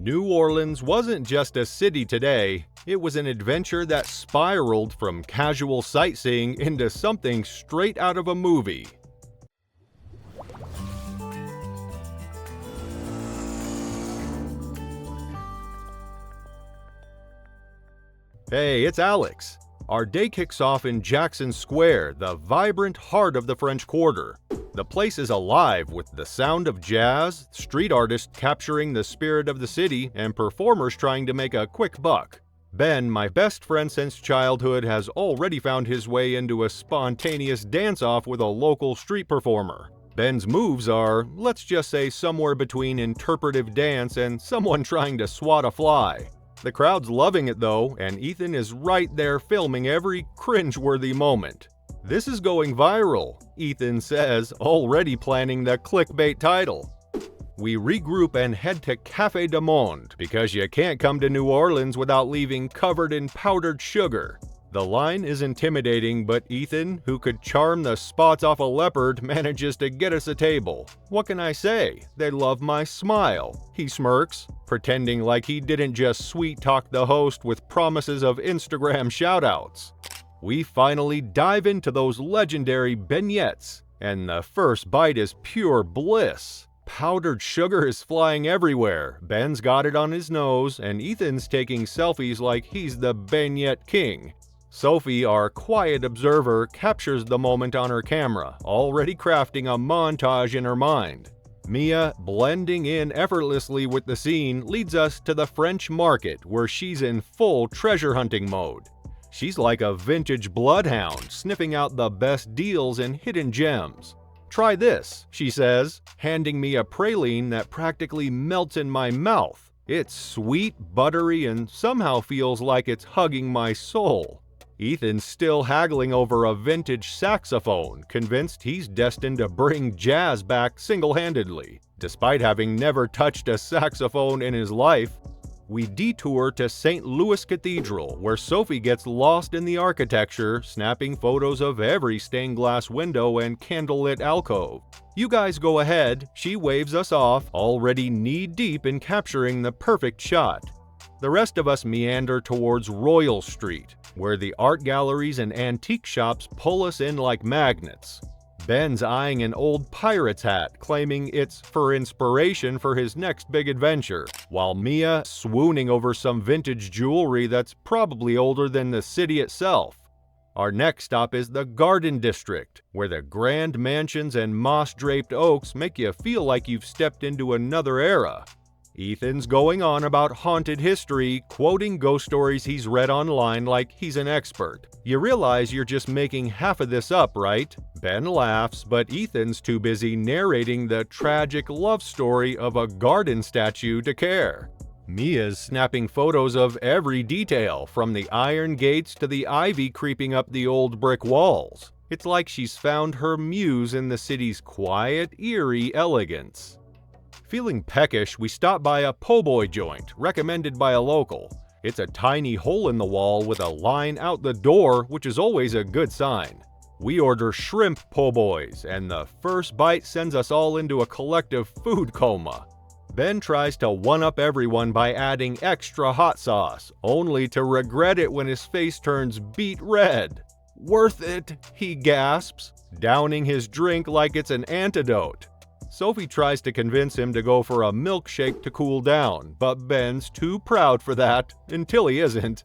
New Orleans wasn't just a city today, it was an adventure that spiraled from casual sightseeing into something straight out of a movie. Hey, it's Alex. Our day kicks off in Jackson Square, the vibrant heart of the French Quarter. The place is alive with the sound of jazz, street artists capturing the spirit of the city, and performers trying to make a quick buck. Ben, my best friend since childhood, has already found his way into a spontaneous dance-off with a local street performer. Ben's moves are, let's just say, somewhere between interpretive dance and someone trying to swat a fly. The crowd's loving it though, and Ethan is right there filming every cringe-worthy moment. "This is going viral," Ethan says, already planning the clickbait title. We regroup and head to Café du Monde, because you can't come to New Orleans without leaving covered in powdered sugar. The line is intimidating, but Ethan, who could charm the spots off a leopard, manages to get us a table. What can I say? They love my smile. He smirks, pretending like he didn't just sweet-talk the host with promises of Instagram shoutouts. We finally dive into those legendary beignets, and the first bite is pure bliss. Powdered sugar is flying everywhere, Ben's got it on his nose, and Ethan's taking selfies like he's the beignet king. Sophie, our quiet observer, captures the moment on her camera, already crafting a montage in her mind. Mia, blending in effortlessly with the scene, leads us to the French market, where she's in full treasure hunting mode. She's like a vintage bloodhound, sniffing out the best deals and hidden gems. "Try this," she says, handing me a praline that practically melts in my mouth. It's sweet, buttery, and somehow feels like it's hugging my soul. Ethan's still haggling over a vintage saxophone, convinced he's destined to bring jazz back single-handedly. Despite having never touched a saxophone in his life, we detour to St. Louis Cathedral, where Sophie gets lost in the architecture, snapping photos of every stained glass window and candlelit alcove. "You guys go ahead," she waves us off, already knee-deep in capturing the perfect shot. The rest of us meander towards Royal Street, where the art galleries and antique shops pull us in like magnets. Ben's eyeing an old pirate's hat, claiming it's for inspiration for his next big adventure, while Mia swooning over some vintage jewelry that's probably older than the city itself. Our next stop is the Garden District, where the grand mansions and moss-draped oaks make you feel like you've stepped into another era. Ethan's going on about haunted history, quoting ghost stories he's read online like he's an expert. You realize you're just making half of this up, right? Ben laughs, but Ethan's too busy narrating the tragic love story of a garden statue to care. Mia's snapping photos of every detail, from the iron gates to the ivy creeping up the old brick walls. It's like she's found her muse in the city's quiet, eerie elegance. Feeling peckish, we stop by a po' boy joint, recommended by a local. It's a tiny hole in the wall with a line out the door, which is always a good sign. We order shrimp po' boys, and the first bite sends us all into a collective food coma. Ben tries to one-up everyone by adding extra hot sauce, only to regret it when his face turns beet red. "Worth it," he gasps, downing his drink like it's an antidote. Sophie tries to convince him to go for a milkshake to cool down, but Ben's too proud for that, until he isn't.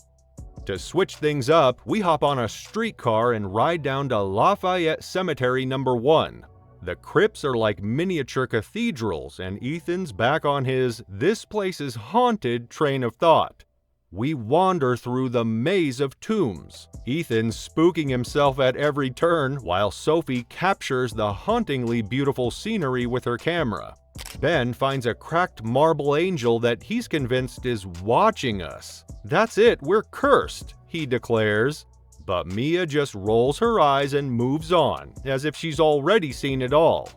To switch things up, we hop on a streetcar and ride down to Lafayette Cemetery No. 1. The crypts are like miniature cathedrals, and Ethan's back on his "this place is haunted" train of thought. We wander through the maze of tombs, Ethan spooking himself at every turn, while Sophie captures the hauntingly beautiful scenery with her camera. Ben finds a cracked marble angel that he's convinced is watching us. "That's it, we're cursed," he declares. But Mia just rolls her eyes and moves on, as if she's already seen it all.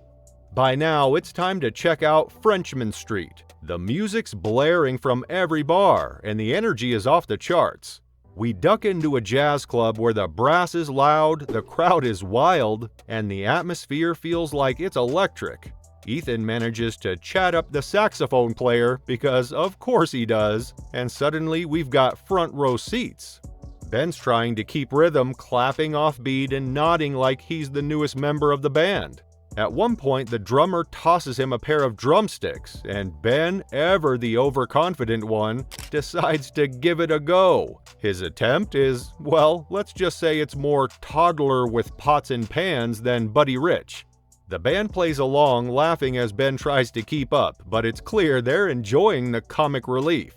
By now, it's time to check out Frenchman Street. The music's blaring from every bar, and the energy is off the charts. We duck into a jazz club where the brass is loud, the crowd is wild, and the atmosphere feels like it's electric. Ethan manages to chat up the saxophone player because of course he does, and suddenly we've got front row seats. Ben's trying to keep rhythm, clapping off beat and nodding like he's the newest member of the band. At one point, the drummer tosses him a pair of drumsticks, and Ben, ever the overconfident one, decides to give it a go. His attempt is, well, let's just say it's more toddler with pots and pans than Buddy Rich. The band plays along, laughing as Ben tries to keep up, but it's clear they're enjoying the comic relief.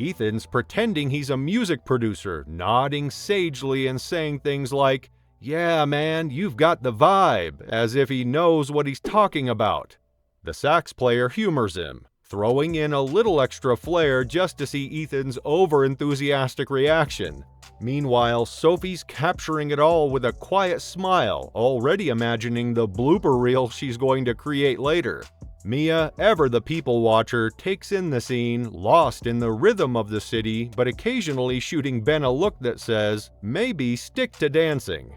Ethan's pretending he's a music producer, nodding sagely and saying things like, "Yeah, man, you've got the vibe," as if he knows what he's talking about. The sax player humors him, throwing in a little extra flair just to see Ethan's over-enthusiastic reaction. Meanwhile, Sophie's capturing it all with a quiet smile, already imagining the blooper reel she's going to create later. Mia, ever the people watcher, takes in the scene, lost in the rhythm of the city, but occasionally shooting Ben a look that says, maybe stick to dancing.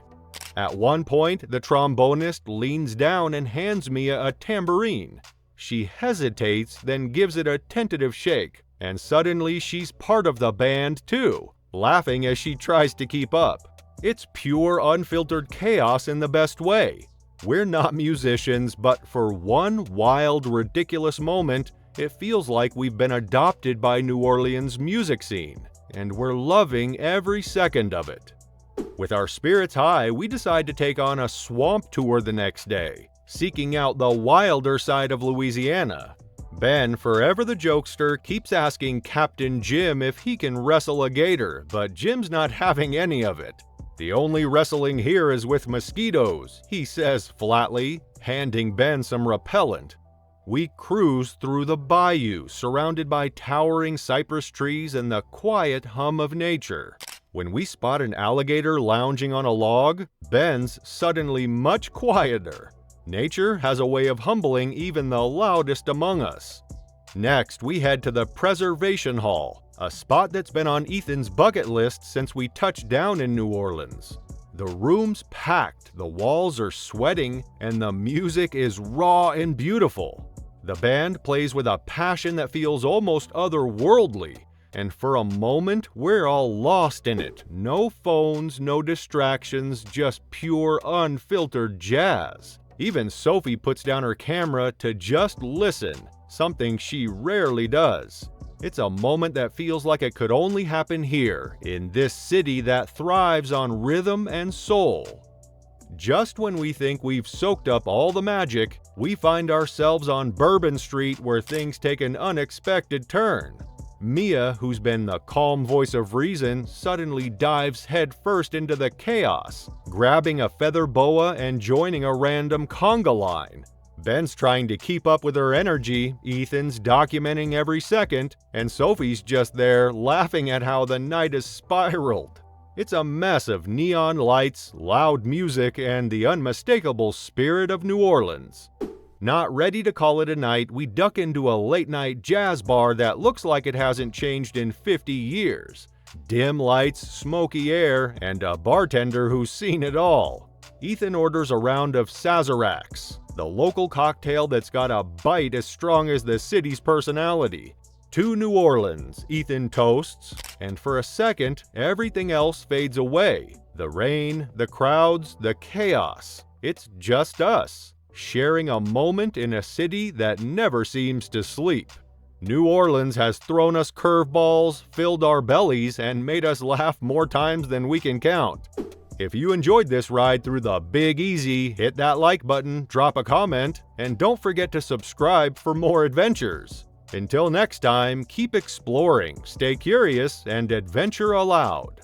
At one point, the trombonist leans down and hands Mia a tambourine. She hesitates, then gives it a tentative shake, and suddenly she's part of the band too, laughing as she tries to keep up. It's pure unfiltered chaos in the best way. We're not musicians, but for one wild, ridiculous moment, it feels like we've been adopted by New Orleans' music scene, and we're loving every second of it. With our spirits high, we decide to take on a swamp tour the next day, seeking out the wilder side of Louisiana. Ben, forever the jokester, keeps asking Captain Jim if he can wrestle a gator, but Jim's not having any of it. "The only wrestling here is with mosquitoes," he says flatly, handing Ben some repellent. We cruise through the bayou, surrounded by towering cypress trees and the quiet hum of nature. When we spot an alligator lounging on a log, Ben's suddenly much quieter. Nature has a way of humbling even the loudest among us. Next, we head to the Preservation Hall, a spot that's been on Ethan's bucket list since we touched down in New Orleans. The room's packed, the walls are sweating, and the music is raw and beautiful. The band plays with a passion that feels almost otherworldly, and for a moment, we're all lost in it. No phones, no distractions, just pure, unfiltered jazz. Even Sophie puts down her camera to just listen, something she rarely does. It's a moment that feels like it could only happen here, in this city that thrives on rhythm and soul. Just when we think we've soaked up all the magic, we find ourselves on Bourbon Street where things take an unexpected turn. Mia, who's been the calm voice of reason, suddenly dives headfirst into the chaos, grabbing a feather boa and joining a random conga line. Ben's trying to keep up with her energy, Ethan's documenting every second, and Sophie's just there laughing at how the night has spiraled. It's a mess of neon lights, loud music, and the unmistakable spirit of New Orleans. Not ready to call it a night, we duck into a late-night jazz bar that looks like it hasn't changed in 50 years. Dim lights, smoky air, and a bartender who's seen it all. Ethan orders a round of Sazeracs, the local cocktail that's got a bite as strong as the city's personality. To New Orleans, Ethan toasts, and for a second, everything else fades away. The rain, the crowds, the chaos. It's just us, sharing a moment in a city that never seems to sleep. New Orleans has thrown us curveballs, filled our bellies, and made us laugh more times than we can count. If you enjoyed this ride through the Big Easy, hit that like button, drop a comment, and don't forget to subscribe for more adventures. Until next time, keep exploring, stay curious, and adventure aloud.